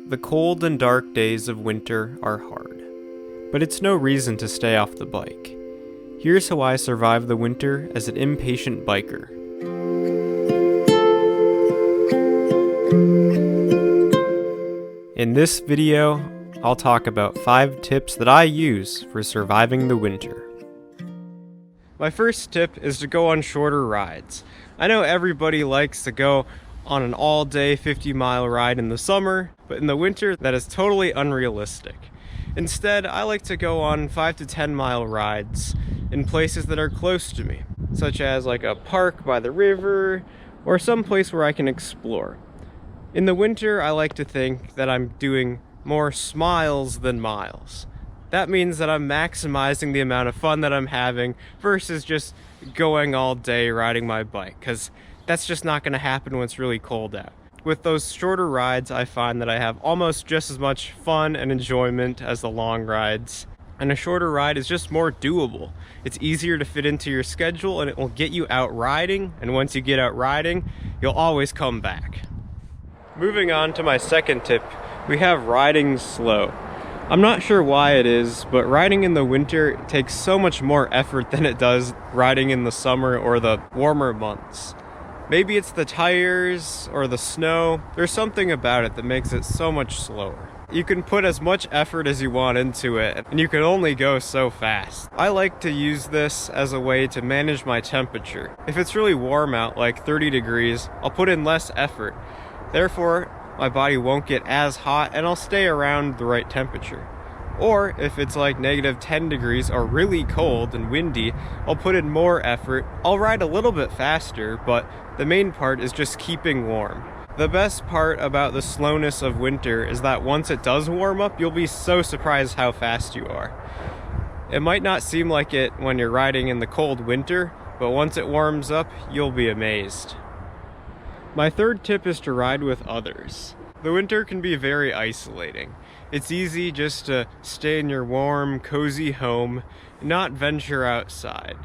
The cold and dark days of winter are hard, but it's no reason to stay off the bike. Here's how I survive the winter as an impatient biker. In this video, I'll talk about 5 tips that I use for surviving the winter. My first tip is to go on shorter rides. I know everybody likes to go on an all-day 50-mile ride in the summer, but in the winter that is totally unrealistic. Instead, I like to go on 5 to 10-mile rides in places that are close to me, such as like a park by the river or some place where I can explore. In the winter, I like to think that I'm doing more smiles than miles. That means that I'm maximizing the amount of fun that I'm having versus just going all day riding my bike, because that's just not going to happen when it's really cold out. With those shorter rides, I find that I have almost just as much fun and enjoyment as the long rides. And a shorter ride is just more doable. It's easier to fit into your schedule and it will get you out riding, and once you get out riding, you'll always come back. Moving on to my second tip, we have riding slow. I'm not sure why it is, but riding in the winter takes so much more effort than it does riding in the summer or the warmer months. Maybe it's the tires or the snow. There's something about it that makes it so much slower. You can put as much effort as you want into it, and you can only go so fast. I like to use this as a way to manage my temperature. If it's really warm out, like 30 degrees, I'll put in less effort. Therefore, my body won't get as hot and I'll stay around the right temperature. Or if it's like negative 10 degrees or really cold and windy, I'll put in more effort. I'll ride a little bit faster, but the main part is just keeping warm. The best part about the slowness of winter is that once it does warm up, you'll be so surprised how fast you are. It might not seem like it when you're riding in the cold winter, but once it warms up, you'll be amazed. My third tip is to ride with others. The winter can be very isolating. It's easy just to stay in your warm, cozy home and not venture outside.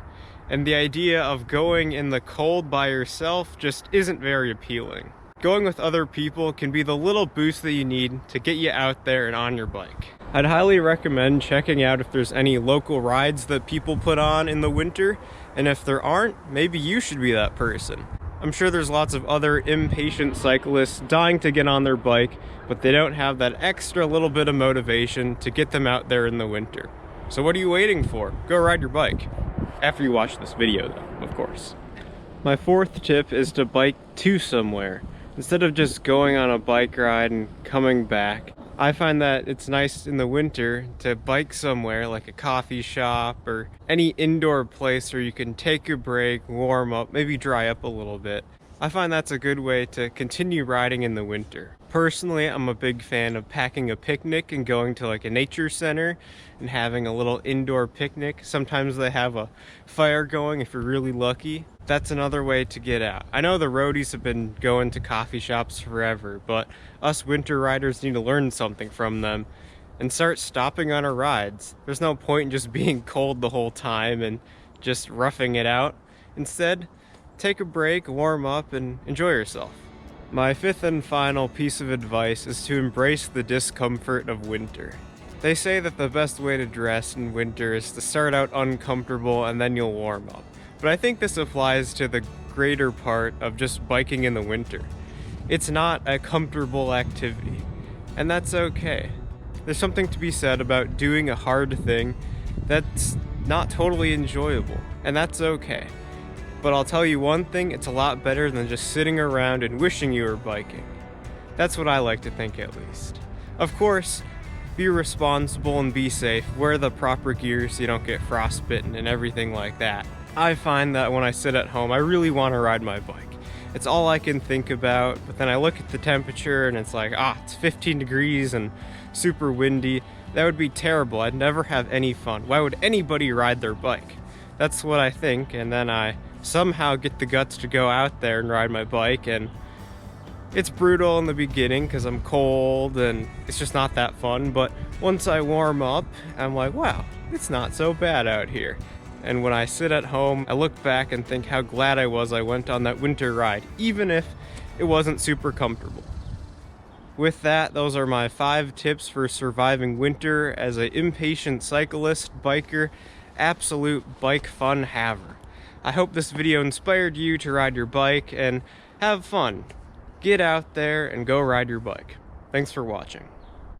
And the idea of going in the cold by yourself just isn't very appealing. Going with other people can be the little boost that you need to get you out there and on your bike. I'd highly recommend checking out if there's any local rides that people put on in the winter, and if there aren't, maybe you should be that person. I'm sure there's lots of other impatient cyclists dying to get on their bike, but they don't have that extra little bit of motivation to get them out there in the winter. So what are you waiting for? Go ride your bike. After you watch this video though, of course. My fourth tip is to bike to somewhere. Instead of just going on a bike ride and coming back, I find that it's nice in the winter to bike somewhere like a coffee shop or any indoor place where you can take a break, warm up, maybe dry up a little bit. I find that's a good way to continue riding in the winter. Personally, I'm a big fan of packing a picnic and going to like a nature center and having a little indoor picnic. Sometimes they have a fire going if you're really lucky. That's another way to get out. I know the roadies have been going to coffee shops forever, but us winter riders need to learn something from them and start stopping on our rides. There's no point in just being cold the whole time and just roughing it out. Instead, take a break, warm up, and enjoy yourself. My fifth and final piece of advice is to embrace the discomfort of winter. They say that the best way to dress in winter is to start out uncomfortable and then you'll warm up. But I think this applies to the greater part of just biking in the winter. It's not a comfortable activity, and that's okay. There's something to be said about doing a hard thing that's not totally enjoyable, and that's okay. But I'll tell you one thing, it's a lot better than just sitting around and wishing you were biking. That's what I like to think, at least. Of course, be responsible and be safe. Wear the proper gear so you don't get frostbitten and everything like that. I find that when I sit at home, I really want to ride my bike. It's all I can think about, but then I look at the temperature and it's like, it's 15 degrees and super windy. That would be terrible. I'd never have any fun. Why would anybody ride their bike? That's what I think, and then I somehow get the guts to go out there and ride my bike, and it's brutal in the beginning because I'm cold and it's just not that fun, but once I warm up, I'm like, wow, it's not so bad out here. And when I sit at home, I look back and think how glad I was I went on that winter ride, even if it wasn't super comfortable. With that, those are my 5 tips for surviving winter as an impatient cyclist, biker, absolute bike fun haver. I hope this video inspired you to ride your bike and have fun. Get out there and go ride your bike. Thanks for watching.